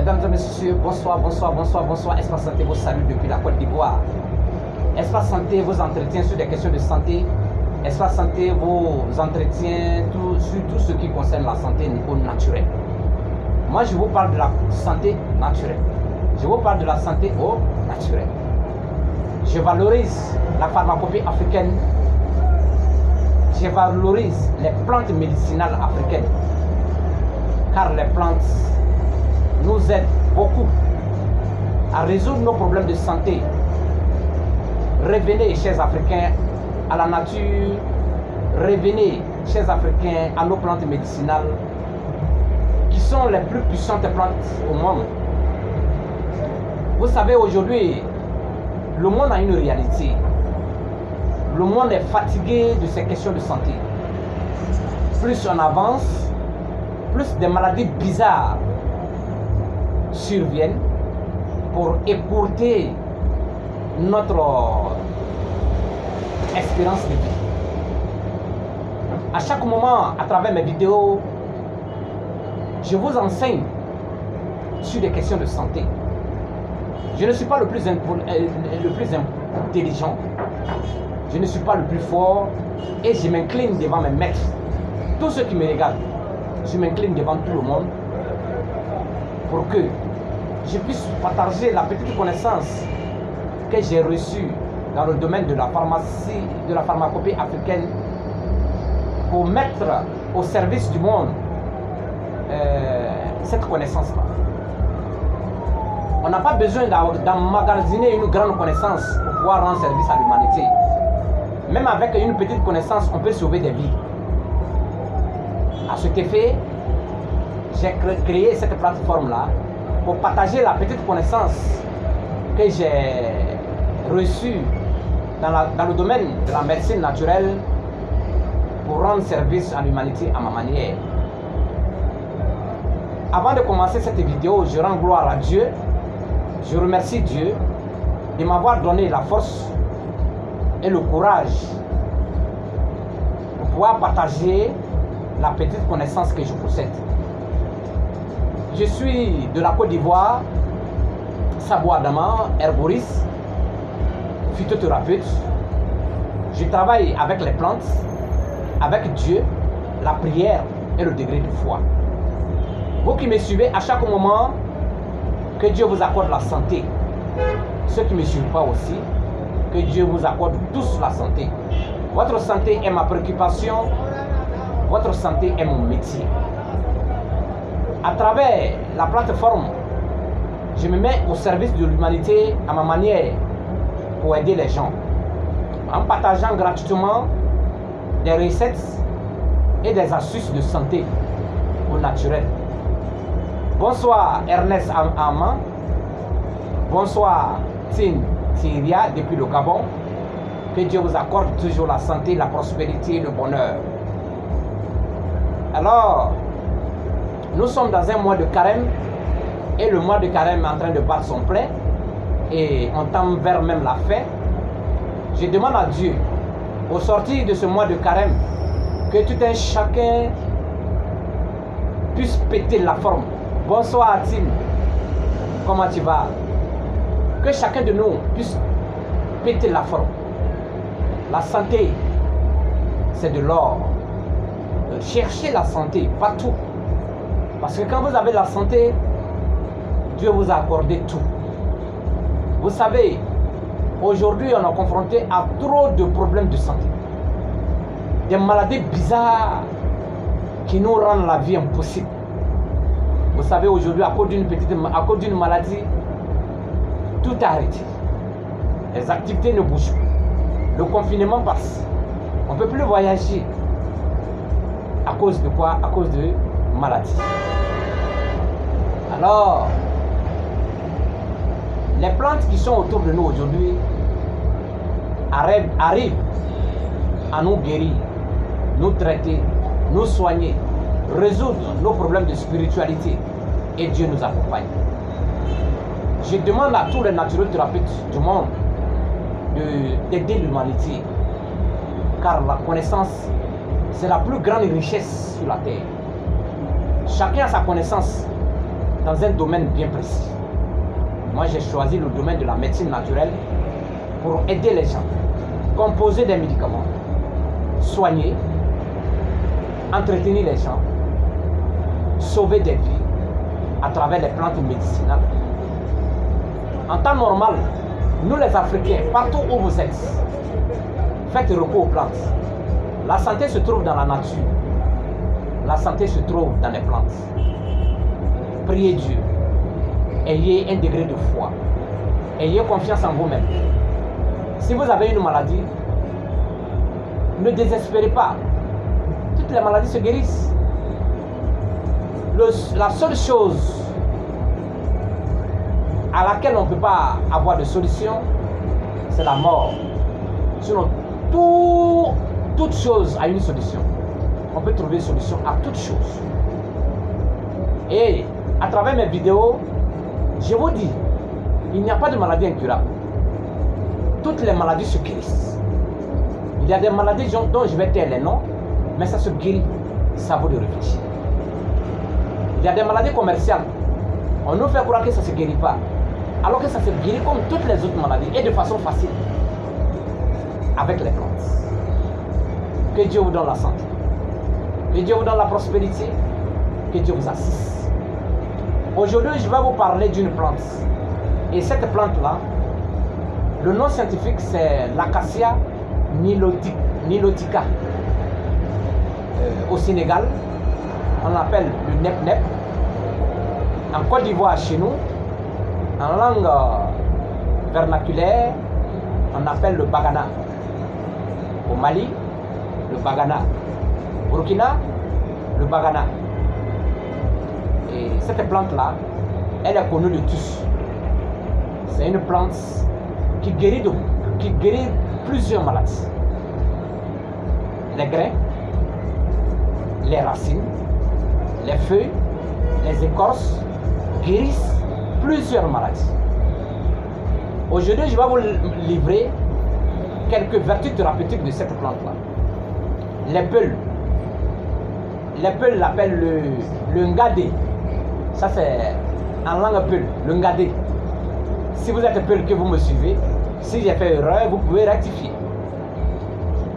Mesdames et messieurs, bonsoir, bonsoir, bonsoir, bonsoir. Espace Santé vous salue depuis la Côte d'Ivoire. Espace Santé vous entretient sur des questions de santé. Espace Santé vous entretient sur tout ce qui concerne la santé au naturel. Moi, je vous parle de la santé naturelle. Je vous parle de la santé au naturel. Je valorise la pharmacopée africaine. Je valorise les plantes médicinales africaines. Car les plantes nous aident beaucoup à résoudre nos problèmes de santé. Revenez, chers Africains, à la nature. Revenez, chers Africains, à nos plantes médicinales qui sont les plus puissantes plantes au monde. Vous savez, aujourd'hui, le monde a une réalité. Le monde est fatigué de ces questions de santé. Plus on avance, plus des maladies bizarres surviennent pour écourter notre espérance de vie. À chaque moment, à travers mes vidéos, je vous enseigne sur des questions de santé. Je ne suis pas le plus intelligent, je ne suis pas le plus fort et je m'incline devant mes maîtres. Tous ceux qui me regardent, je m'incline devant tout le monde pour que je puisse partager la petite connaissance que j'ai reçue dans le domaine de la pharmacie, de la pharmacopée africaine, pour mettre au service du monde cette connaissance-là. On n'a pas besoin d'emmagasiner une grande connaissance pour pouvoir rendre service à l'humanité. Même avec une petite connaissance, on peut sauver des vies. À cet effet, j'ai créé cette plateforme-là pour partager la petite connaissance que j'ai reçue dans le domaine de la médecine naturelle pour rendre service à l'humanité à ma manière. Avant de commencer cette vidéo, je rends gloire à Dieu. Je remercie Dieu de m'avoir donné la force et le courage pour pouvoir partager la petite connaissance que je possède. Je suis de la Côte d'Ivoire, Sabo Adama, herboriste, phytothérapeute. Je travaille avec les plantes, avec Dieu, la prière et le degré de foi. Vous qui me suivez à chaque moment, que Dieu vous accorde la santé. Ceux qui ne me suivent pas aussi, que Dieu vous accorde tous la santé. Votre santé est ma préoccupation, votre santé est mon métier. À travers la plateforme, je me mets au service de l'humanité à ma manière pour aider les gens. En partageant gratuitement des recettes et des astuces de santé au naturel. Bonsoir Ernest Amman. Bonsoir Tin Thiria depuis le Gabon. Que Dieu vous accorde toujours la santé, la prospérité et le bonheur. Alors, nous sommes dans un mois de carême et le mois de carême est en train de battre son plein et on tend vers même la fin. Je demande à Dieu, au sortir de ce mois de carême, que tout un chacun puisse péter la forme. Bonsoir Tim, comment tu vas? Que chacun de nous puisse péter la forme. La santé, c'est de l'or. Cherchez la santé partout. Parce que quand vous avez la santé, Dieu vous a accordé tout. Vous savez, aujourd'hui on est confronté à trop de problèmes de santé. Des maladies bizarres qui nous rendent la vie impossible. Vous savez, aujourd'hui, à cause d'une maladie, tout est arrêté. Les activités ne bougent plus. Le confinement passe. On ne peut plus voyager. À cause de quoi? À cause de maladie. Alors, les plantes qui sont autour de nous aujourd'hui arrivent à nous guérir, nous traiter, nous soigner, résoudre nos problèmes de spiritualité et Dieu nous accompagne. Je demande à tous les naturothérapeutes du monde d'aider l'humanité car la connaissance c'est la plus grande richesse sur la terre. Chacun a sa connaissance dans un domaine bien précis. Moi, j'ai choisi le domaine de la médecine naturelle pour aider les gens, composer des médicaments, soigner, entretenir les gens, sauver des vies à travers les plantes médicinales. En temps normal, nous les Africains, partout où vous êtes, faites recours aux plantes. La santé se trouve dans la nature. La santé se trouve dans les plantes. Priez Dieu. Ayez un degré de foi. Ayez confiance en vous-même. Si vous avez une maladie, ne désespérez pas. Toutes les maladies se guérissent. La seule chose à laquelle on ne peut pas avoir de solution, c'est la mort. Sinon, toute chose a une solution. On peut trouver une solution à toute chose. Et à travers mes vidéos, je vous dis, il n'y a pas de maladie incurable. Toutes les maladies se guérissent. Il y a des maladies dont je vais taire les noms, mais ça se guérit. Ça vaut de réfléchir. Il y a des maladies commerciales. On nous fait croire que ça ne se guérit pas. Alors que ça se guérit comme toutes les autres maladies et de façon facile. Avec les plantes. Que Dieu vous donne la santé. Que Dieu vous donne la prospérité. Que Dieu vous assiste. Aujourd'hui, je vais vous parler d'une plante. Et cette plante-là, le nom scientifique, c'est l'Acacia nilotica. Au Sénégal, on l'appelle le nep-nep. En Côte d'Ivoire, chez nous, en langue vernaculaire, on appelle le bagana. Au Mali, le bagana. Au Burkina, le bagana. Et cette plante-là, elle est connue de tous. C'est une plante qui guérit plusieurs maladies. Les grains, les racines, les feuilles, les écorces guérissent plusieurs maladies. Aujourd'hui, je vais vous livrer quelques vertus thérapeutiques de cette plante-là. Les Peuls l'appellent le ngadé. Ça, c'est en langue Peul, le ngadé. Si vous êtes Peul que vous me suivez, si j'ai fait erreur, vous pouvez rectifier.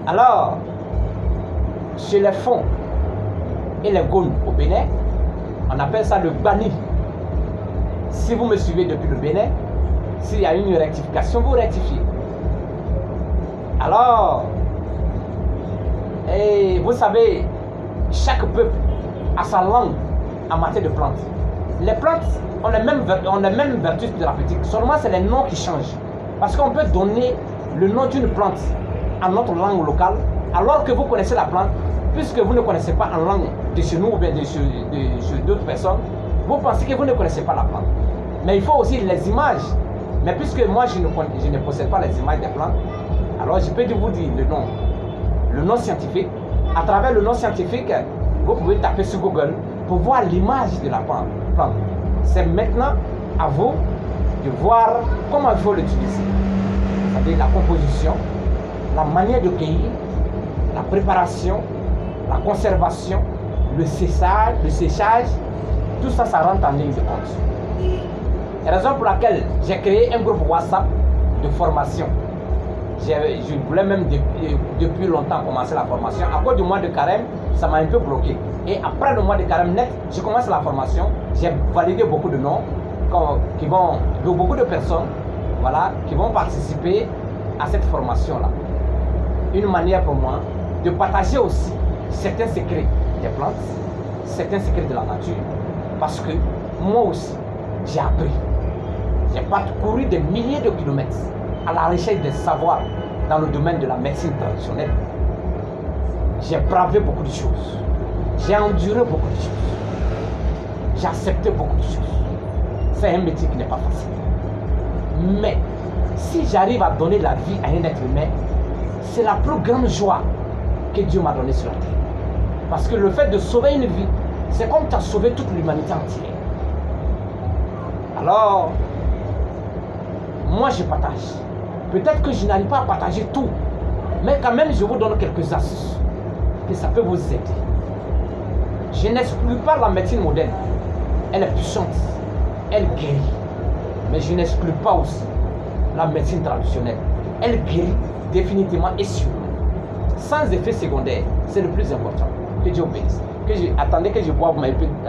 Alors, chez les Fonds et les Gaunes au Bénin, on appelle ça le bani. Si vous me suivez depuis le Bénin, s'il y a une rectification, vous rectifiez. Alors, vous savez, chaque peuple a sa langue en matière de plantes. Les plantes ont les mêmes vertus thérapeutiques, seulement c'est les noms qui changent. Parce qu'on peut donner le nom d'une plante en notre langue locale, alors que vous connaissez la plante, puisque vous ne connaissez pas en langue de chez nous ou bien de chez d'autres personnes, vous pensez que vous ne connaissez pas la plante. Mais il faut aussi les images. Mais puisque moi je ne possède pas les images des plantes, alors je peux vous dire le nom scientifique. À travers le nom scientifique, vous pouvez taper sur Google pour voir l'image de la plante. C'est maintenant à vous de voir comment il faut l'utiliser. C'est-à-dire la composition, la manière de cueillir, la préparation, la conservation, le séchage, tout ça, ça rentre en ligne de compte. C'est la raison pour laquelle j'ai créé un groupe WhatsApp de formation. Je voulais même depuis longtemps commencer la formation. À cause du mois de carême, ça m'a un peu bloqué. Et après le mois de carême net, je commence la formation. J'ai validé beaucoup de noms, beaucoup de personnes, voilà, qui vont participer à cette formation-là. Une manière pour moi de partager aussi certains secrets des plantes, certains secrets de la nature. Parce que moi aussi, j'ai appris. J'ai parcouru des milliers de kilomètres à la recherche des savoirs dans le domaine de la médecine traditionnelle. J'ai bravé beaucoup de choses. J'ai enduré beaucoup de choses. J'ai accepté beaucoup de choses. C'est un métier qui n'est pas facile. Mais si j'arrive à donner la vie à un être humain, c'est la plus grande joie que Dieu m'a donnée sur la terre. Parce que le fait de sauver une vie, c'est comme tu as sauvé toute l'humanité entière. Alors, moi je partage. Peut-être que je n'arrive pas à partager tout, mais quand même je vous donne quelques astuces que ça peut vous aider. Je n'exclus pas la médecine moderne. Elle est puissante. elle guérit. Mais je n'exclus pas aussi la médecine traditionnelle. Elle guérit définitivement et sûrement. Sans effet secondaire, c'est le plus important. Que Dieu vous bénisse. Attendez que je boive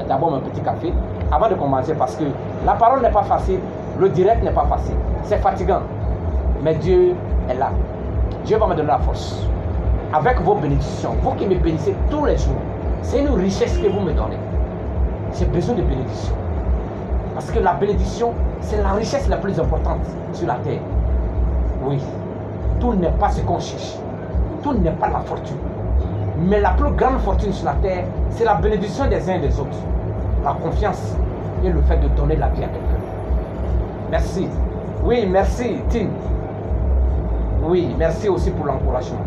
d'abord mon petit café avant de commencer parce que la parole n'est pas facile, le direct n'est pas facile. C'est fatigant. Mais Dieu est là. Dieu va me donner la force. Avec vos bénédictions, vous qui me bénissez tous les jours, c'est une richesse que vous me donnez. J'ai besoin de bénédiction. Parce que la bénédiction, c'est la richesse la plus importante sur la terre. Oui, tout n'est pas ce qu'on cherche. Tout n'est pas la fortune. Mais la plus grande fortune sur la terre, c'est la bénédiction des uns et des autres. La confiance et le fait de donner la vie à quelqu'un. Merci. Oui, merci, Tim. Oui, merci aussi pour l'encouragement.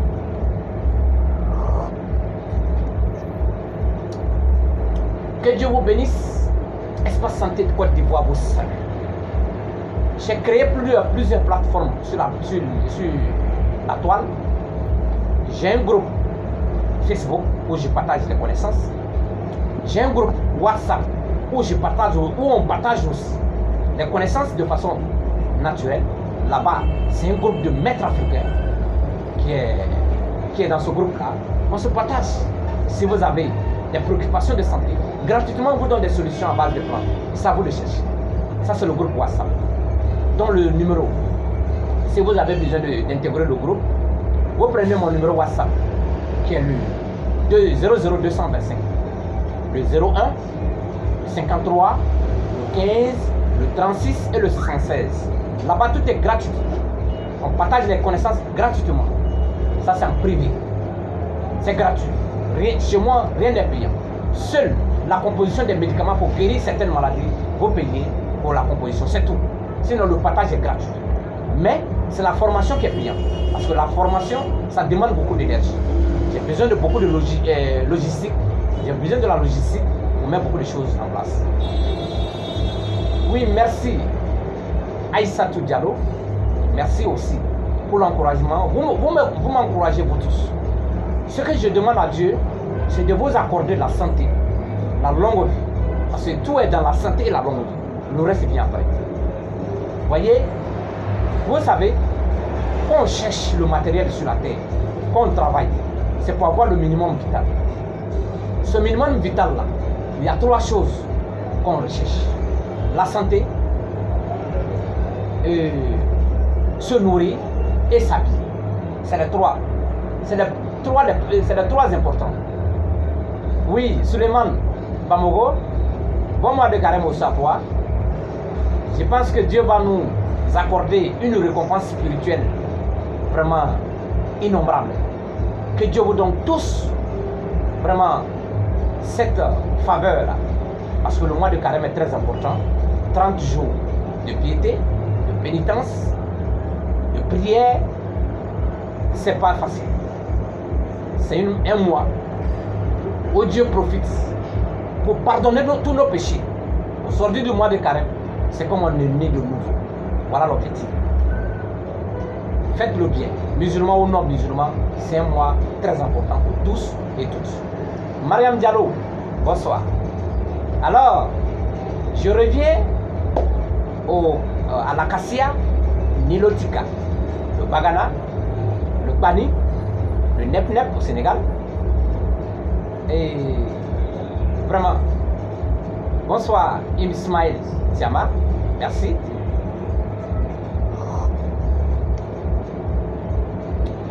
Que Dieu vous bénisse. Espace Santé de Côte d'Ivoire vous salue. J'ai créé plusieurs plateformes sur la toile. J'ai un groupe Facebook où je partage les connaissances. J'ai un groupe WhatsApp où on partage aussi les connaissances de façon naturelle. Là-bas, c'est un groupe de maîtres africains qui est dans ce groupe-là. On se partage. Si vous avez des préoccupations de santé, gratuitement, on vous donne des solutions à base de plantes. Ça vous le cherchez. Ça, c'est le groupe WhatsApp. Dans le numéro, si vous avez besoin d'intégrer le groupe, vous prenez mon numéro WhatsApp qui est le 00225, le 01, le 53, le 15, le 36 et le 76. Là-bas, tout est gratuit. On partage les connaissances gratuitement. Ça, c'est en privé. C'est gratuit. Chez moi, rien n'est payant. Seule la composition des médicaments pour guérir certaines maladies, vous payez pour la composition, c'est tout. Sinon, le partage est gratuit. Mais c'est la formation qui est payante. Parce que la formation, ça demande beaucoup d'énergie. J'ai besoin de beaucoup de logistique. J'ai besoin de la logistique pour mettre beaucoup de choses en place. Oui, merci Aïssatou Diallo. Merci aussi pour l'encouragement. Vous m'encouragez vous tous. Ce que je demande à Dieu, c'est de vous accorder la santé, la longue vie. Parce que tout est dans la santé et la longue vie. Le reste vient après. Voyez, vous savez, quand on cherche le matériel sur la terre, quand on travaille, c'est pour avoir le minimum vital. Ce minimum vital-là, il y a trois choses qu'on recherche. La santé, se nourrir et s'habiller. C'est les trois. C'est les trois importants. Oui, Suleiman Bamogo, bon mois de carême au Sapois. Je pense que Dieu va nous accorder une récompense spirituelle vraiment innombrable. Que Dieu vous donne tous vraiment cette faveur-là. Parce que le mois de carême est très important. 30 jours de piété, de pénitence, de prière. C'est pas facile. C'est un mois où Dieu profite pour pardonner tous nos péchés. Au sortir du mois de carême, c'est comme on est né de nouveau. Voilà l'objectif. Faites le bien. Musulmans ou non musulmans, c'est un mois très important pour tous et toutes. Mariam Diallo, bonsoir. Alors, je reviens à l'acacia nilotica, le bagana, le bani, le nep-nep au Sénégal. Et vraiment, bonsoir Ismaël Siama, merci.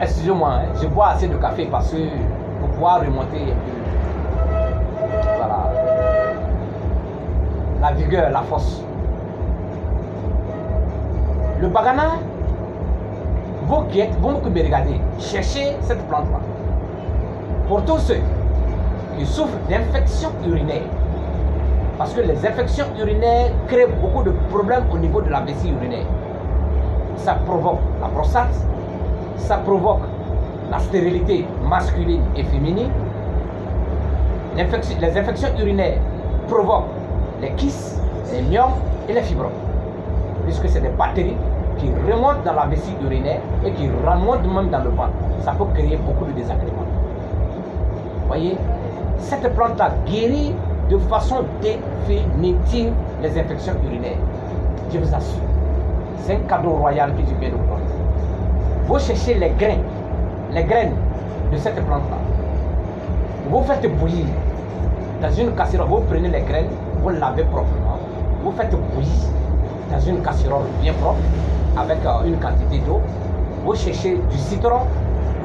Excusez-moi, hein, je bois assez de café parce que pour pouvoir remonter un peu, voilà, la vigueur, la force. Le bagana, vous qui me regardez, cherchez cette plante-là. Pour tous ceux qui souffrent d'infections urinaires, parce que les infections urinaires créent beaucoup de problèmes au niveau de la vessie urinaire. Ça provoque la prostate, ça provoque la stérilité masculine et féminine. Les infections urinaires provoquent les kystes, les myomes et les fibromes, puisque c'est des bactéries qui remontent dans la vessie urinaire et qui remontent même dans le ventre. Ça peut créer beaucoup de désagréments. Voyez, cette plante-là guérit de façon définitive les infections urinaires. Je vous assure. C'est un cadeau royal que je viens de vous donner. Vous cherchez les graines de cette plante-là. Vous faites bouillir dans une casserole. Vous prenez les graines, vous lavez proprement. Vous faites bouillir dans une casserole bien propre avec une quantité d'eau. Vous cherchez du citron,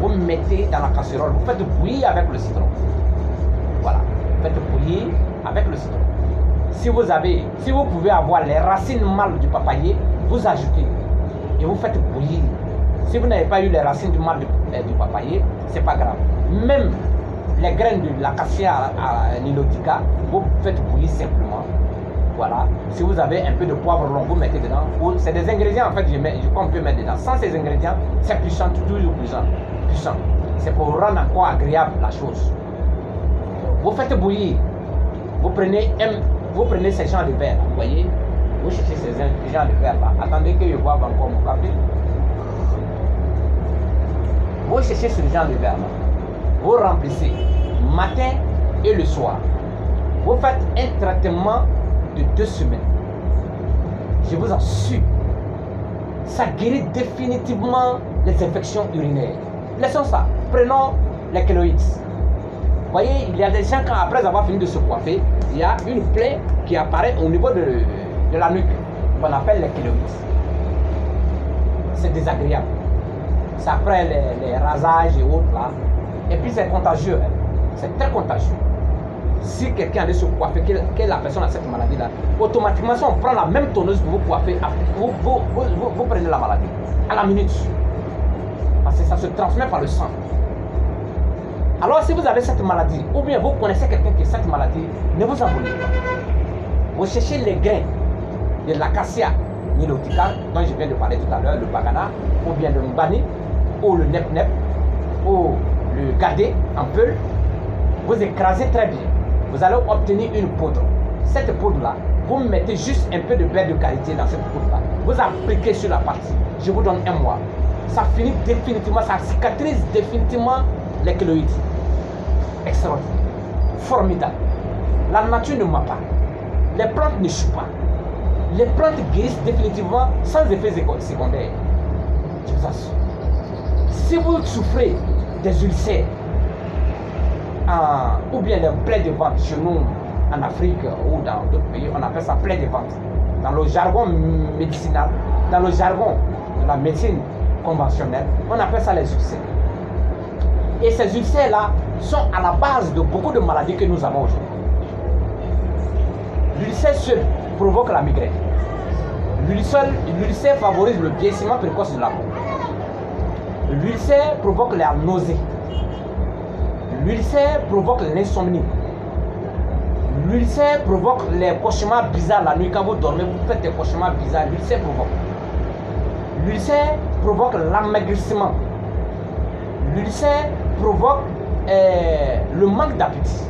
vous mettez dans la casserole. Vous faites bouillir avec le citron. Voilà. Vous faites bouillir avec le citron. Si vous pouvez avoir les racines mâles du papayer, vous ajoutez et vous faites bouillir. Si vous n'avez pas eu les racines du mâle du papayer, c'est pas grave. Même les graines de l'acacia nilotica, vous faites bouillir simplement. Voilà. Si vous avez un peu de poivre long, vous mettez dedans. C'est des ingrédients en fait, je crois qu'on peut mettre dedans. Sans ces ingrédients, c'est puissant, toujours puissant. C'est pour rendre encore agréable la chose. Vous faites bouillir. Vous prenez ces gens de verre, vous voyez. Vous cherchez ces gens de verre là. Attendez que je boive encore mon café. Vous cherchez ce genre de verre là. Vous remplissez matin et le soir. Vous faites un traitement de 2 semaines. Je vous assure, ça guérit définitivement les infections urinaires. Laissons ça. Prenons les kéloïdes. Vous voyez, il y a des gens, après avoir fini de se coiffer, il y a une plaie qui apparaît au niveau de la nuque, qu'on appelle les kéloïdes. C'est désagréable. C'est après les rasages et autres là. Et puis c'est contagieux. Hein. C'est très contagieux. Si quelqu'un allait se coiffer, que la personne a cette maladie là, automatiquement si on prend la même tonneuse pour vous coiffer, vous prenez la maladie à la minute. Parce que ça se transmet par le sang. Alors si vous avez cette maladie, ou bien vous connaissez quelqu'un qui a cette maladie, ne vous envolez pas. Vous cherchez les grains de l'acacia nilotica, dont je viens de parler tout à l'heure, le bagana, ou bien le mbani, ou le nep-nep, ou le gadé en peul. Vous écrasez très bien. Vous allez obtenir une poudre. Cette poudre-là, vous mettez juste un peu de beurre de qualité dans cette poudre-là. Vous appliquez sur la partie. Je vous donne 1 mois. Ça finit définitivement, ça cicatrise définitivement les kéloïdes. Extraordinaire. Formidable. La nature ne ment pas. Les plantes ne chutent pas. Les plantes guérissent définitivement sans effets secondaires. Je vous assure. Si vous souffrez des ulcères, ou bien des plaies de ventre chez nous en Afrique ou dans d'autres pays, on appelle ça plaie de ventre. Dans le jargon médicinal, dans le jargon de la médecine conventionnelle, on appelle ça les ulcères. Et ces ulcères-là sont à la base de beaucoup de maladies que nous avons aujourd'hui. L'ulcère seul provoque la migraine. L'ulcère favorise le vieillissement précoce de la peau. L'ulcère provoque la nausée. L'ulcère provoque l'insomnie. L'ulcère provoque les cauchemars bizarres la nuit. Quand vous dormez, vous faites des cauchemars bizarres. L'ulcère provoque. L'ulcère provoque l'amaigrissement. L'ulcère provoque le manque d'appétit.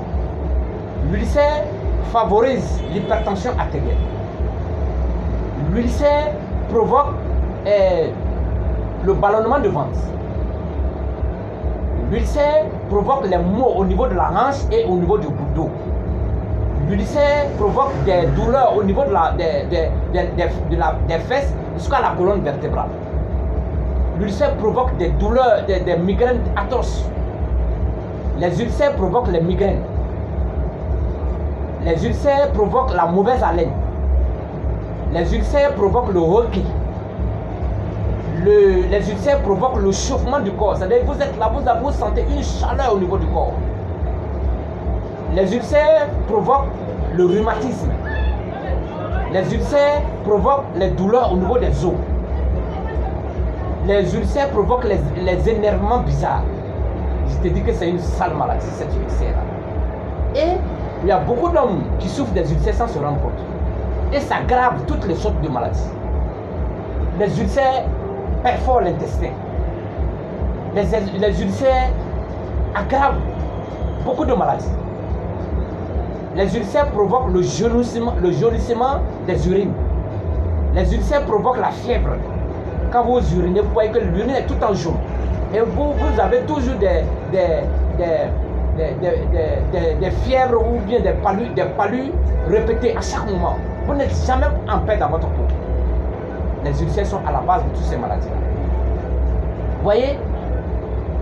L'ulcère favorise l'hypertension artérielle. L'ulcère provoque le ballonnement de ventre. L'ulcère provoque les maux au niveau de la hanche et au niveau du dos. L'ulcère provoque des douleurs au niveau des fesses jusqu'à la colonne vertébrale. L'ulcère provoque des douleurs, des migraines atroces. Les ulcères provoquent les migraines. Les ulcères provoquent la mauvaise haleine. Les ulcères provoquent le hockey. Les ulcères provoquent le chauffement du corps. C'est-à-dire que vous êtes là, vous sentez une chaleur au niveau du corps. Les ulcères provoquent le rhumatisme. Les ulcères provoquent les douleurs au niveau des os. Les ulcères provoquent les énervements bizarres. Je te dis que c'est une sale maladie, cette ulcère-là. Et il y a beaucoup d'hommes qui souffrent des ulcères sans se rendre compte. Et ça aggrave toutes les sortes de maladies. Les ulcères perforent l'intestin. Les ulcères aggravent beaucoup de maladies. Les ulcères provoquent le jaunissement des urines. Les ulcères provoquent la fièvre. Quand vous urinez, vous voyez que l'urine est tout en jaune. Et vous avez toujours des fièvres ou bien des palus répétés à chaque moment. Vous n'êtes jamais en paix dans votre peau. Les ulcères sont à la base de toutes ces maladies-là. Vous voyez?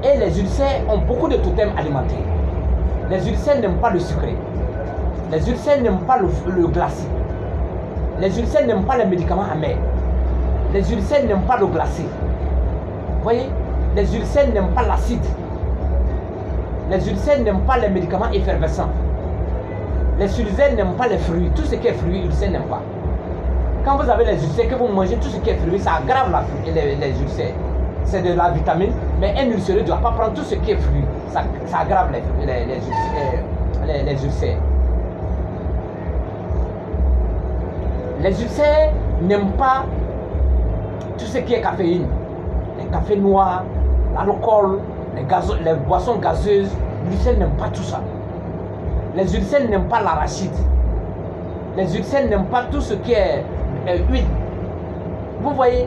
Et les ulcères ont beaucoup de totems alimentaires. Les ulcères n'aiment pas le sucré. Les ulcères n'aiment pas le glacé. Les ulcères n'aiment pas les médicaments amers. Les ulcères n'aiment pas le glacé. Vous voyez? Les ulcères n'aiment pas l'acide. Les ulcères n'aiment pas les médicaments effervescents. Les ulcères n'aiment pas les fruits. Tout ce qui est fruits, les ulcères n'aiment pas. Quand vous avez les ulcères, que vous mangez tout ce qui est fruits, ça aggrave les ulcères. C'est de la vitamine, mais un ulcéreux ne doit pas prendre tout ce qui est fruits. Ça aggrave les ulcères. Les ulcères n'aiment pas tout ce qui est caféine. Les cafés noirs, l'alcool, les boissons gazeuses. Les ulcères n'aiment pas tout ça. Les ulcères n'aiment pas l'arachide. Les ulcères n'aiment pas tout ce qui est huile. Vous voyez,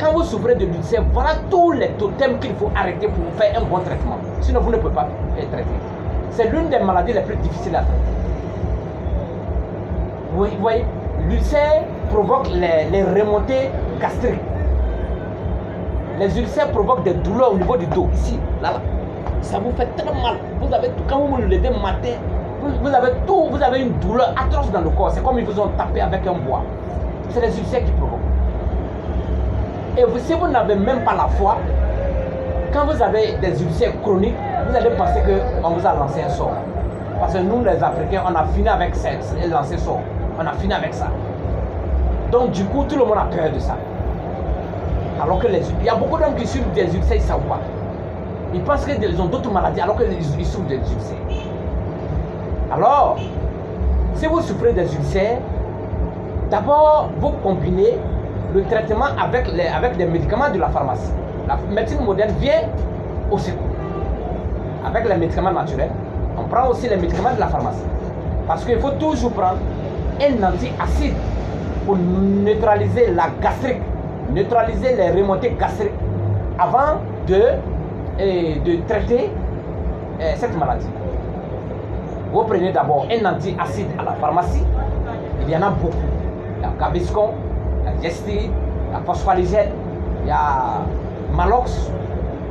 quand vous souffrez de l'ulcère, voilà tous les totems qu'il faut arrêter pour faire un bon traitement. Sinon, vous ne pouvez pas les traiter. C'est l'une des maladies les plus difficiles à traiter. Vous voyez, l'ulcère provoque les remontées gastriques. Les ulcères provoquent des douleurs au niveau du dos, ici, là. Ça vous fait tellement mal. Vous avez tout, quand vous vous levez le matin, vous avez une douleur atroce dans le corps. C'est comme ils vous ont tapé avec un bois. C'est les ulcères qui provoquent. Et si vous n'avez même pas la foi, quand vous avez des ulcères chroniques, vous allez penser qu'on vous a lancé un sort. Parce que nous, les Africains, on a fini avec lancer sort. On a fini avec ça. Donc, du coup, tout le monde a peur de ça. Alors que il y a beaucoup d'hommes qui souffrent des ulcères, ils ne savent pas. Ils pensent qu'ils ont d'autres maladies alors qu'ils souffrent des ulcères. Alors, si vous souffrez des ulcères, d'abord, vous combinez le traitement avec des médicaments de la pharmacie. La médecine moderne vient au secours. Avec les médicaments naturels, on prend aussi les médicaments de la pharmacie. Parce qu'il faut toujours prendre un antiacide pour neutraliser la gastrique, neutraliser les remontées gastriques avant de traiter cette maladie. Vous prenez d'abord un antiacide à la pharmacie. Il y en a beaucoup. Il y a Gaviscon, il y a Gestid, il y a Phosphaligène, il y a Malox,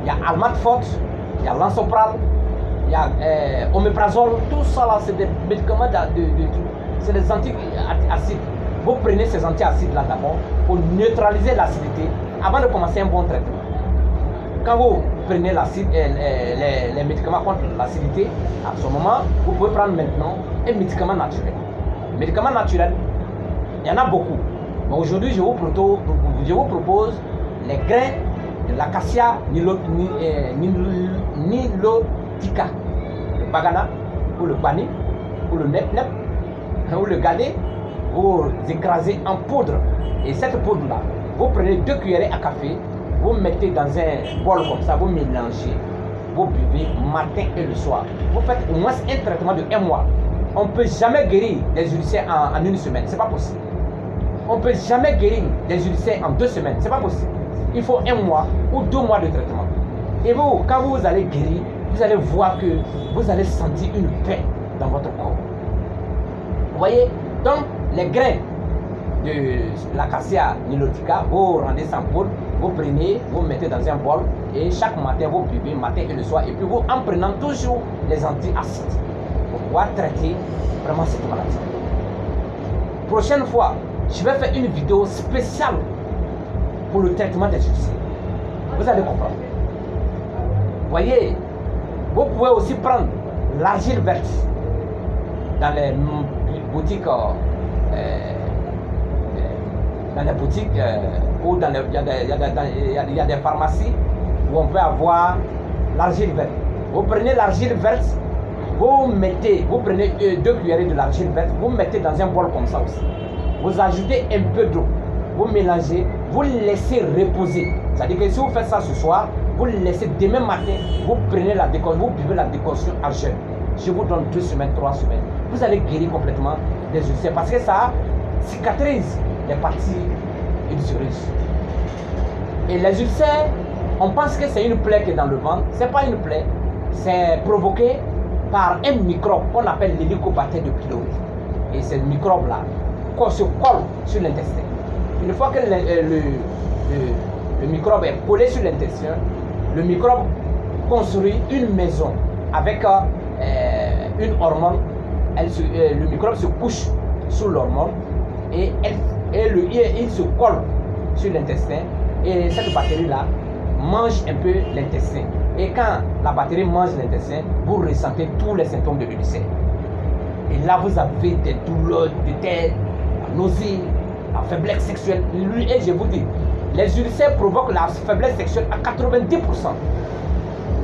il y a Almatfort, il y a Lansopral, il y a Omeprazole. Tout ça là, c'est des médicaments c'est des antiacides. Vous prenez ces antiacides-là d'abord pour neutraliser l'acidité avant de commencer un bon traitement. Quand vous prenez l'acide, les médicaments contre l'acidité, à ce moment, vous pouvez prendre maintenant un médicament naturel. Les médicaments naturels, il y en a beaucoup. Mais aujourd'hui, je vous propose les grains de l'acacia nilotica, le bagana, ou le bani, ou le nep-nep, ou le gadé, vous écrasez en poudre. Et cette poudre-là, vous prenez 2 cuillerées à café, vous mettez dans un bol comme ça, vous mélangez, vous buvez matin et le soir. Vous faites au moins un traitement de 1 mois. On ne peut jamais guérir des ulcères en 1 semaine, c'est pas possible. On ne peut jamais guérir des ulcères en 2 semaines, c'est pas possible. Il faut 1 mois ou 2 mois de traitement. Et vous, quand vous allez guérir, vous allez voir que vous allez sentir une paix dans votre corps. Vous voyez? Donc, les grains de l'acacia nilotica, vous rendez ça en poudre, vous prenez, vous mettez dans un bol et chaque matin vous buvez, matin et le soir, et puis vous en prenant toujours les antiacides pour pouvoir traiter vraiment cette maladie. Prochaine fois, je vais faire une vidéo spéciale pour le traitement des ulcères. Vous allez comprendre. Voyez, vous pouvez aussi prendre l'argile verte dans les boutiques, ou dans il y a des pharmacies où on peut avoir l'argile verte. Vous prenez l'argile verte, vous prenez 2 cuillerées de l'argile verte, vous mettez dans un bol comme ça aussi. Vous ajoutez un peu d'eau, vous mélangez, vous laissez reposer. C'est-à-dire que si vous faites ça ce soir, vous laissez demain matin, vous prenez la décoction, vous buvez la décoction à jeûne. Je vous donne 2 semaines, 3 semaines. Vous allez guérir complètement des ulcères parce que ça cicatrise les parties ulcéreuses. Et les ulcères, on pense que c'est une plaie qui est dans le ventre. Ce n'est pas une plaie, c'est provoqué par un microbe qu'on appelle l'hélicobacter de pylori. Et ce microbe-là se colle sur l'intestin. Une fois que le microbe est collé sur l'intestin, le microbe construit une maison avec une hormone. Le microbe se couche sous l'hormone et il se colle sur l'intestin. Et cette bactérie-là mange un peu l'intestin. Et quand la bactérie mange l'intestin, vous ressentez tous les symptômes de l'ulcère. Et là, vous avez des douleurs de tête, la nausée, la faiblesse sexuelle. Et je vous dis, les ulcères provoquent la faiblesse sexuelle à 90%.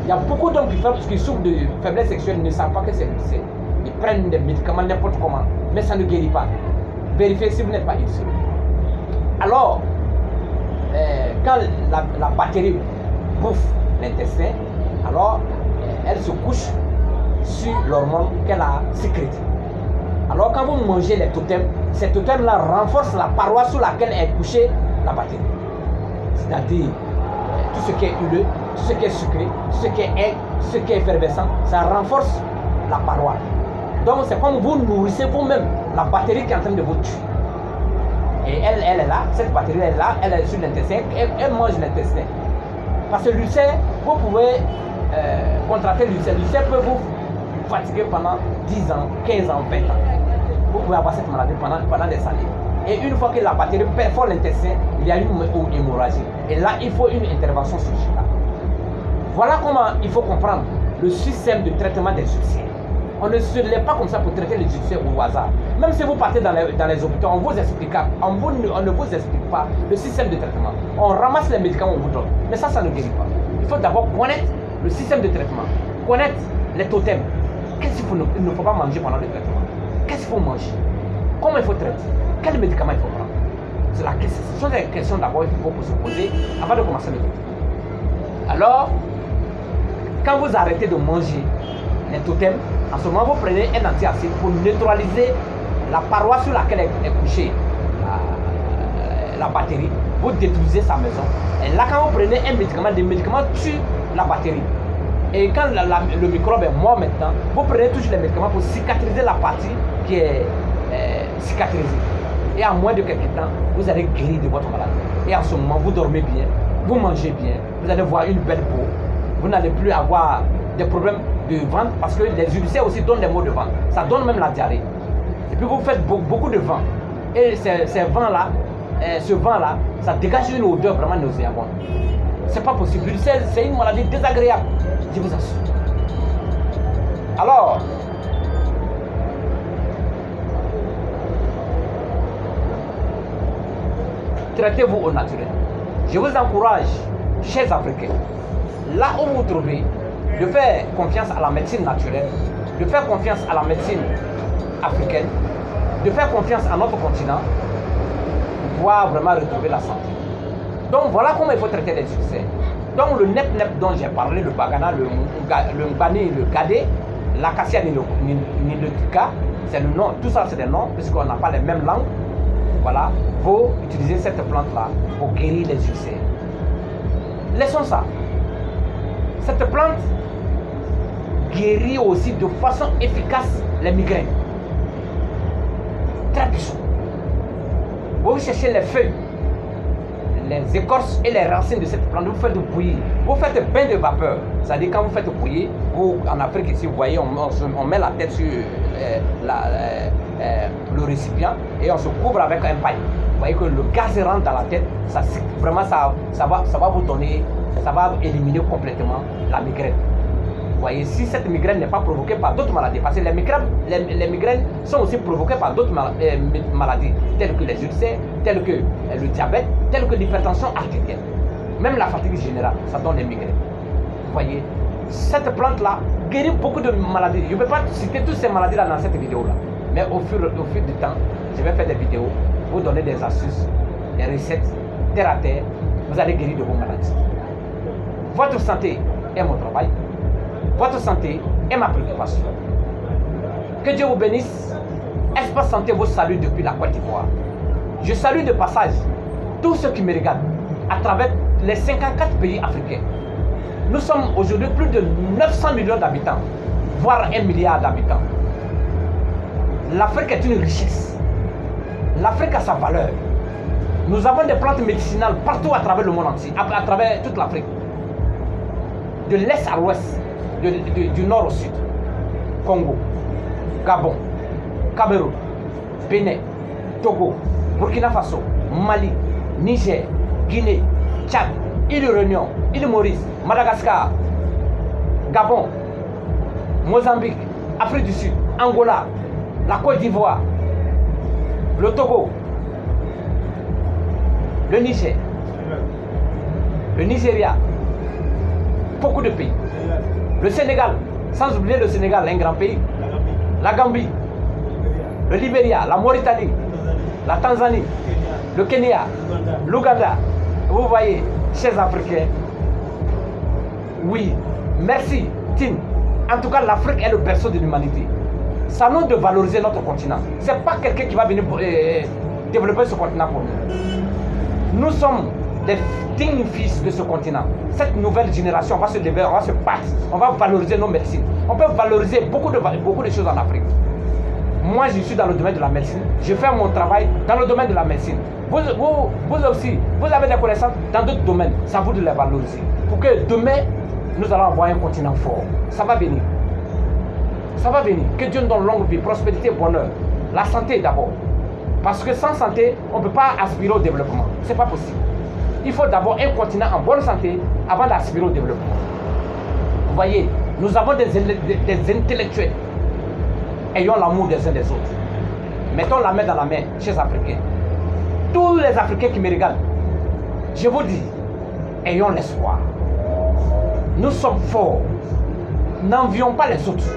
Il y a beaucoup d'hommes qui souffrent de faiblesse sexuelle et ne savent pas que c'est l'ulcère. Ils prennent des médicaments n'importe comment, mais ça ne guérit pas. Vérifiez si vous n'êtes pas ulcéreux. Alors, quand la bactérie bouffe l'intestin, alors elle se couche sur l'hormone qu'elle a sécrétée. Alors quand vous mangez les totems, ces totems-là renforcent la paroi sur laquelle est couchée la bactérie. C'est-à-dire tout ce qui est huileux, tout ce qui est sucré, tout ce qui est aigre, tout ce qui est effervescent, ça renforce la paroi. Donc c'est comme vous nourrissez vous-même la bactérie qui est en train de vous tuer. Et elle est là, cette bactérie est là, elle est sur l'intestin, elle mange l'intestin. Parce que l'ulcère, vous pouvez contracter l'ulcère. L'ulcère peut vous fatiguer pendant 10 ans, 15 ans, 20 ans. Vous pouvez avoir cette maladie pendant des années. Et une fois que la bactérie perfore l'intestin, il y a une hémorragie. Et là, il faut une intervention chirurgicale. Voilà comment il faut comprendre le système de traitement des ulcères. On ne se lève pas comme ça pour traiter les ulcères au hasard. Même si vous partez dans les hôpitaux, on vous explique, on ne vous explique pas le système de traitement. On ramasse les médicaments, on vous donne. Mais ça ne guérit pas. Il faut d'abord connaître le système de traitement, connaître les totems. Qu'est-ce qu'il ne faut pas manger pendant le traitement? Qu'est-ce qu'il faut manger? Comment il faut traiter? Quel médicament il faut prendre? Ce sont des questions d'abord qu'il faut se poser avant de commencer le traitement. Alors, quand vous arrêtez de manger les totems, en ce moment, vous prenez un antiacide pour neutraliser la paroi sur laquelle est couchée la bactérie. Vous détruisez sa maison. Et là, quand vous prenez un médicament, les médicaments tuent la bactérie. Et quand le microbe est mort maintenant, vous prenez toujours les médicaments pour cicatriser la partie qui est cicatrisée. Et en moins de quelques temps, vous allez guérir de votre maladie. Et en ce moment, vous dormez bien, vous mangez bien, vous allez voir une belle peau. Vous n'allez plus avoir des problèmes de ventre, parce que les ulcères aussi donnent des maux de ventre. Ça donne même la diarrhée. Et puis vous faites beaucoup de vent. Et ce vent-là, ça dégage une odeur vraiment nauséabonde. C'est pas possible. L'ulcère, c'est une maladie désagréable. Je vous assure. Alors, traitez-vous au naturel. Je vous encourage, chers Africains, là où vous vous trouvez, de faire confiance à la médecine naturelle, de faire confiance à la médecine africaine, de faire confiance à notre continent pour pouvoir vraiment retrouver la santé. Donc voilà comment il faut traiter les ulcères. Donc le nep-nep dont j'ai parlé, le bagana, le mbani, le gadé, l'acacia nilotica, c'est le nom, tout ça c'est des noms, puisqu'on n'a pas les mêmes langues. Voilà, faut utiliser cette plante-là pour guérir les ulcères. Laissons ça. Cette plante guérit aussi de façon efficace les migraines. Très puissant. Vous cherchez les feuilles, les écorces et les racines de cette plante, vous faites bouillir. Vous faites un bain de vapeur. C'est-à-dire quand vous faites bouillir, vous, en Afrique ici, vous voyez, on met la tête sur le récipient et on se couvre avec un paille. Vous voyez que le gaz rentre dans la tête, ça, vraiment ça va vous donner, ça va éliminer complètement la migraine. Vous voyez, si cette migraine n'est pas provoquée par d'autres maladies, parce que les migraines sont aussi provoquées par d'autres maladies, telles que les ulcères, telles que le diabète, telles que l'hypertension artérielle. Même la fatigue générale, ça donne des migraines. Vous voyez, cette plante-là guérit beaucoup de maladies. Je ne peux pas citer toutes ces maladies-là dans cette vidéo-là. Mais au fur du temps, je vais faire des vidéos, vous donner des astuces, des recettes, terre à terre. Vous allez guérir de vos maladies. Votre santé est mon travail. Votre santé est ma préoccupation. Que Dieu vous bénisse. Espace Santé vous salue depuis la Côte d'Ivoire. Je salue de passage tous ceux qui me regardent à travers les 54 pays africains. Nous sommes aujourd'hui plus de 900 millions d'habitants. voire 1 milliard d'habitants. L'Afrique est une richesse. L'Afrique a sa valeur. Nous avons des plantes médicinales partout à travers le monde entier, à travers toute l'Afrique. De l'est à l'ouest, du nord au sud. Congo, Gabon, Cameroun, Bénin, Togo, Burkina Faso, Mali, Niger, Guinée, Tchad, Île-Réunion, Île Maurice, Madagascar, Gabon, Mozambique, Afrique du Sud, Angola, la Côte d'Ivoire, le Togo, le Niger, le Nigeria, beaucoup de pays. Le Sénégal, sans oublier le Sénégal, un grand pays. La Gambie, le Libéria, la Mauritanie, la Tanzanie, le Kenya, l'Ouganda. Vous voyez, chers Africains, oui, merci, Tim. En tout cas, l'Afrique est le berceau de l'humanité. C'est à nous de valoriser notre continent. Ce n'est pas quelqu'un qui va venir développer ce continent pour nous. Nous sommes des dignes fils de ce continent. Cette nouvelle génération va se lever, on va se battre, on va valoriser nos médecines. On peut valoriser beaucoup de choses en Afrique. Moi, je suis dans le domaine de la médecine. Je fais mon travail dans le domaine de la médecine. Vous aussi, vous avez des connaissances dans d'autres domaines. C'est à vous de les valoriser. Pour que demain, nous allons avoir un continent fort. Ça va venir. Ça va venir. Que Dieu nous donne longue vie, prospérité, bonheur. La santé d'abord. Parce que sans santé, on ne peut pas aspirer au développement. Ce n'est pas possible. Il faut d'abord un continent en bonne santé avant d'aspirer au développement. Vous voyez, nous avons des intellectuels. Ayons l'amour des uns des autres. Mettons la main dans la main, chers Africains. Tous les Africains qui me regardent, je vous dis, ayons l'espoir. Nous sommes forts. N'envions pas les autres.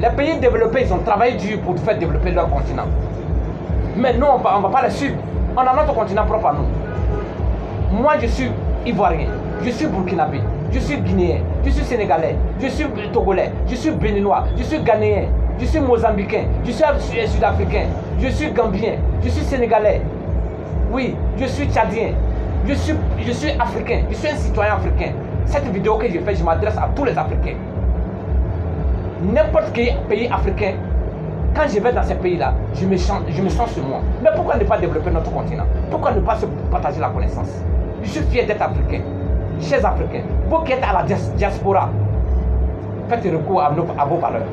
Les pays développés, ils ont travaillé dur pour faire développer leur continent. Mais nous, on ne va pas les suivre. On a notre continent propre à nous. Moi, je suis ivoirien, je suis burkinabé, je suis guinéen, je suis sénégalais, je suis togolais, je suis béninois, je suis ghanéen, je suis mozambicain, je suis sud-africain, je suis gambien, je suis sénégalais. Oui, je suis tchadien, je suis africain, je suis un citoyen africain. Cette vidéo que je fais, je m'adresse à tous les Africains. N'importe quel pays africain, quand je vais dans ces pays-là, je me sens sur moi. Mais pourquoi ne pas développer notre continent? Pourquoi ne pas se partager la connaissance? Je suis fier d'être africain. Chers Africains, vous qui êtes à la diaspora, faites recours à vos valeurs.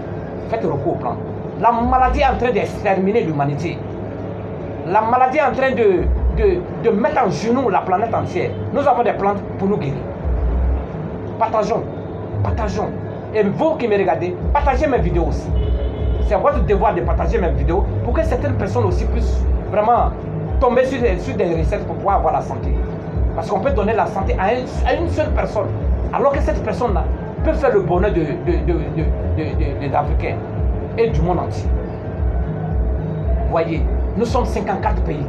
Faites recours au plan. La maladie est en train d'exterminer l'humanité. La maladie est en train de mettre en genoux la planète entière. Nous avons des plantes pour nous guérir. Partageons. Partageons. Et vous qui me regardez, partagez mes vidéos aussi. C'est votre devoir de partager mes vidéos pour que certaines personnes aussi puissent vraiment tomber sur des recettes pour pouvoir avoir la santé. Parce qu'on peut donner la santé à une seule personne, alors que cette personne-là peut faire le bonheur des Africains et du monde entier. Voyez, nous sommes 54 pays,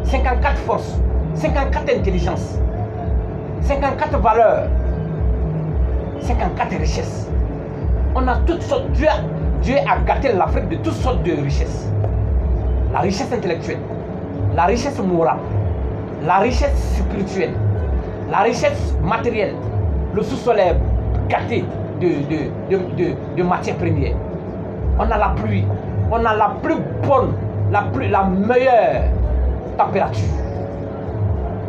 54 forces, 54 intelligences, 54 valeurs, 54 richesses. On a toutes sortes. Dieu a gâté l'Afrique de toutes sortes de richesses. La richesse intellectuelle, la richesse morale, la richesse spirituelle, la richesse matérielle. Le sous-sol est gâté de matières premières. On a la pluie, on a la plus bonne, la meilleure température.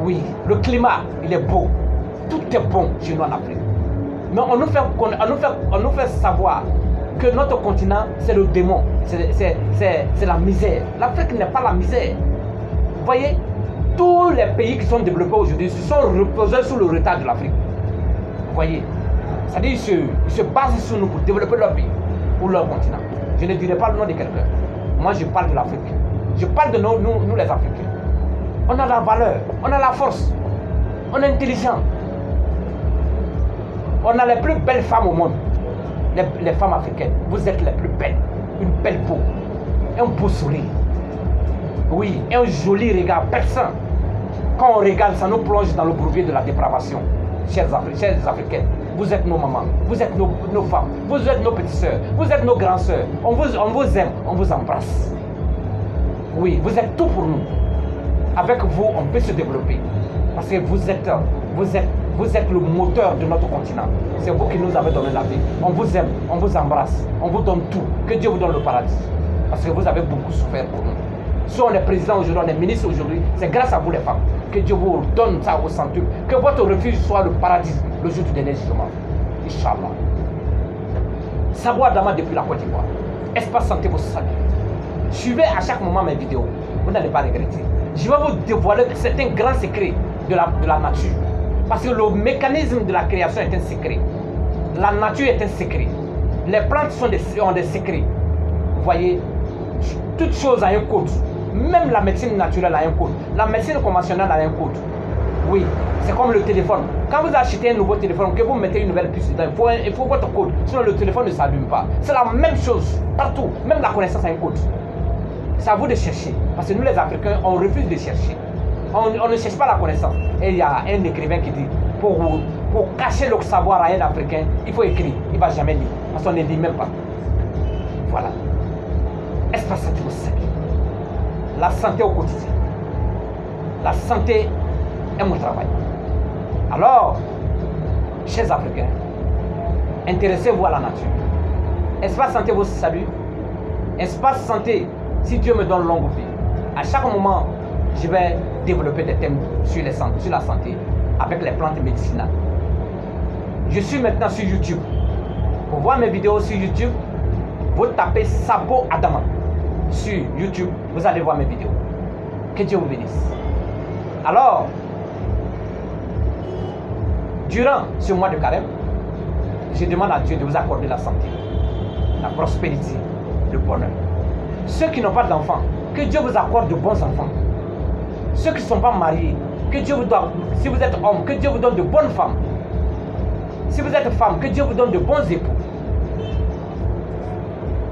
Oui, le climat, il est beau. Tout est bon chez nous en Afrique. Mais on nous fait savoir que notre continent, c'est le démon, c'est la misère. L'Afrique n'est pas la misère. Vous voyez, tous les pays qui sont développés aujourd'hui se sont reposés sous le retard de l'Afrique. Vous voyez, c'est-à-dire ils se basent sur nous pour développer leur pays ou leur continent. Je ne dirai pas le nom de quelqu'un. Moi, je parle de l'Afrique. Je parle de nous les Africains. On a la valeur, on a la force, on est intelligent. On a les plus belles femmes au monde. Les femmes africaines, vous êtes les plus belles. Une belle peau, un beau sourire. Oui, un joli regard perçant. Quand on regarde, ça nous plonge dans le bourbier de la dépravation. Chers Africaines, vous êtes nos mamans, vous êtes nos femmes, vous êtes nos petites sœurs, vous êtes nos grandes sœurs. On vous aime, on vous embrasse. Oui, vous êtes tout pour nous. Avec vous, on peut se développer. Parce que vous êtes Vous êtes le moteur de notre continent. C'est vous qui nous avez donné la vie. On vous aime, on vous embrasse, on vous donne tout. Que Dieu vous donne le paradis. Parce que vous avez beaucoup souffert pour nous. Si on est président aujourd'hui, on est ministre aujourd'hui, c'est grâce à vous les femmes. Que Dieu vous donne ça au centuple. Que votre refuge soit le paradis le jour du dernier jugement. Inch'Allah. Sabo Adama depuis la Côte d'Ivoire. Espace Santé vous salue. Suivez à chaque moment mes vidéos. Vous n'allez pas regretter. Je vais vous dévoiler certains grands secrets de la nature. Parce que le mécanisme de la création est un secret. La nature est un secret. Les plantes ont des secrets. Vous voyez, toute chose a un code. Même la médecine naturelle a un code. La médecine conventionnelle a un code. Oui, c'est comme le téléphone. Quand vous achetez un nouveau téléphone, que vous mettez une nouvelle puce dedans, il faut votre code. Sinon le téléphone ne s'allume pas. C'est la même chose partout. Même la connaissance a un code. C'est à vous de chercher. Parce que nous les Africains, on refuse de chercher. On ne cherche pas la connaissance. Et il y a un écrivain qui dit, pour cacher le savoir à un Africain, il faut écrire. Il ne va jamais lire. Parce qu'on ne lit même pas. Voilà. Espace Santé vous salue. La santé au quotidien. La santé est mon travail. Alors, chers Africains, intéressez-vous à la nature. Espace Santé vous salue. Espace Santé, si Dieu me donne longue vie, à chaque moment, je vais développer des thèmes sur la santé avec les plantes médicinales. Je suis maintenant sur YouTube. Pour voir mes vidéos sur YouTube, vous tapez Sabo Adama sur YouTube, vous allez voir mes vidéos. Que Dieu vous bénisse. Alors, durant ce mois de carême, je demande à Dieu de vous accorder la santé, la prospérité, le bonheur. Ceux qui n'ont pas d'enfants, que Dieu vous accorde de bons enfants. Ceux qui ne sont pas mariés, que Dieu vous donne, si vous êtes homme, que Dieu vous donne de bonnes femmes. Si vous êtes femme, que Dieu vous donne de bons époux.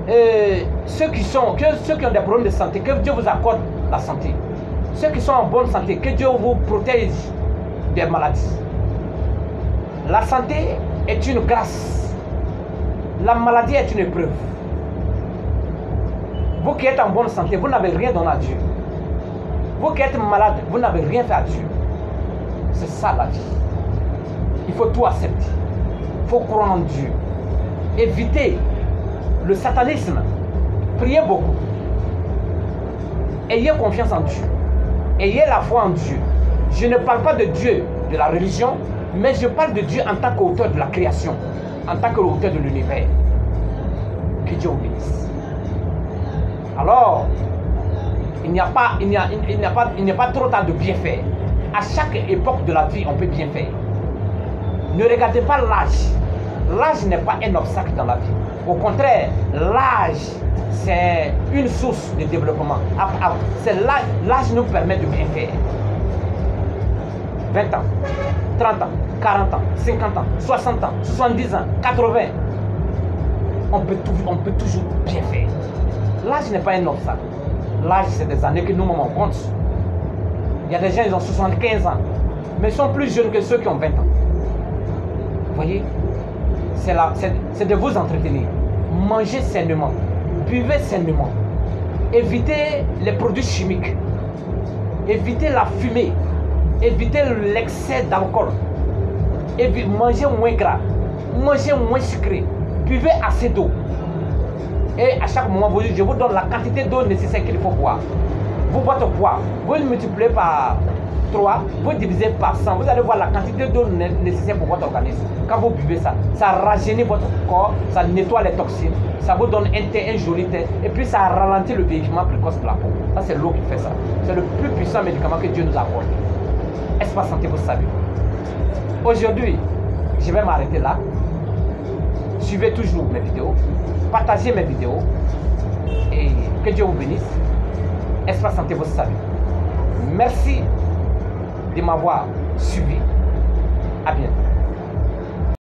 Et ceux qui ont des problèmes de santé, que Dieu vous accorde la santé. Ceux qui sont en bonne santé, que Dieu vous protège des maladies. La santé est une grâce. La maladie est une épreuve. Vous qui êtes en bonne santé, vous n'avez rien donné à Dieu. Vous qui êtes malade, vous n'avez rien fait à Dieu. C'est ça la vie. Il faut tout accepter. Il faut croire en Dieu. Évitez le satanisme. Priez beaucoup. Ayez confiance en Dieu. Ayez la foi en Dieu. Je ne parle pas de Dieu, de la religion, mais je parle de Dieu en tant qu'auteur de la création, en tant qu'auteur de l'univers. Que Dieu vous bénisse. Alors, il n'y a pas trop tard de bien faire. À chaque époque de la vie, on peut bien faire. Ne regardez pas l'âge. L'âge n'est pas un obstacle dans la vie. Au contraire, l'âge, c'est une source de développement. L'âge nous permet de bien faire. 20 ans, 30 ans, 40 ans, 50 ans, 60 ans, 70 ans, 80. On peut toujours bien faire. L'âge n'est pas un obstacle. L'âge, c'est des années que nous-mêmes on compte. Il y a des gens, ils ont 75 ans, mais ils sont plus jeunes que ceux qui ont 20 ans. Vous voyez, c'est de vous entretenir. Mangez sainement, buvez sainement. Évitez les produits chimiques. Évitez la fumée. Évitez l'excès d'alcool. Mangez moins gras. Mangez moins sucré. Buvez assez d'eau. Et à chaque moment, je vous donne la quantité d'eau nécessaire qu'il faut boire. Votre poids, vous le multipliez par 3, vous divisez par 100. Vous allez voir la quantité d'eau nécessaire pour votre organisme. Quand vous buvez ça, ça rajeunit votre corps, ça nettoie les toxines, ça vous donne un joli teint, et puis ça ralentit le vieillissement précoce de la peau. Ça, c'est l'eau qui fait ça. C'est le plus puissant médicament que Dieu nous accorde. Espace Santé vous salue. Aujourd'hui, je vais m'arrêter là. Suivez toujours mes vidéos. Partagez mes vidéos. Et que Dieu vous bénisse. Espace Santé vous salue. Merci de m'avoir suivi. À bientôt.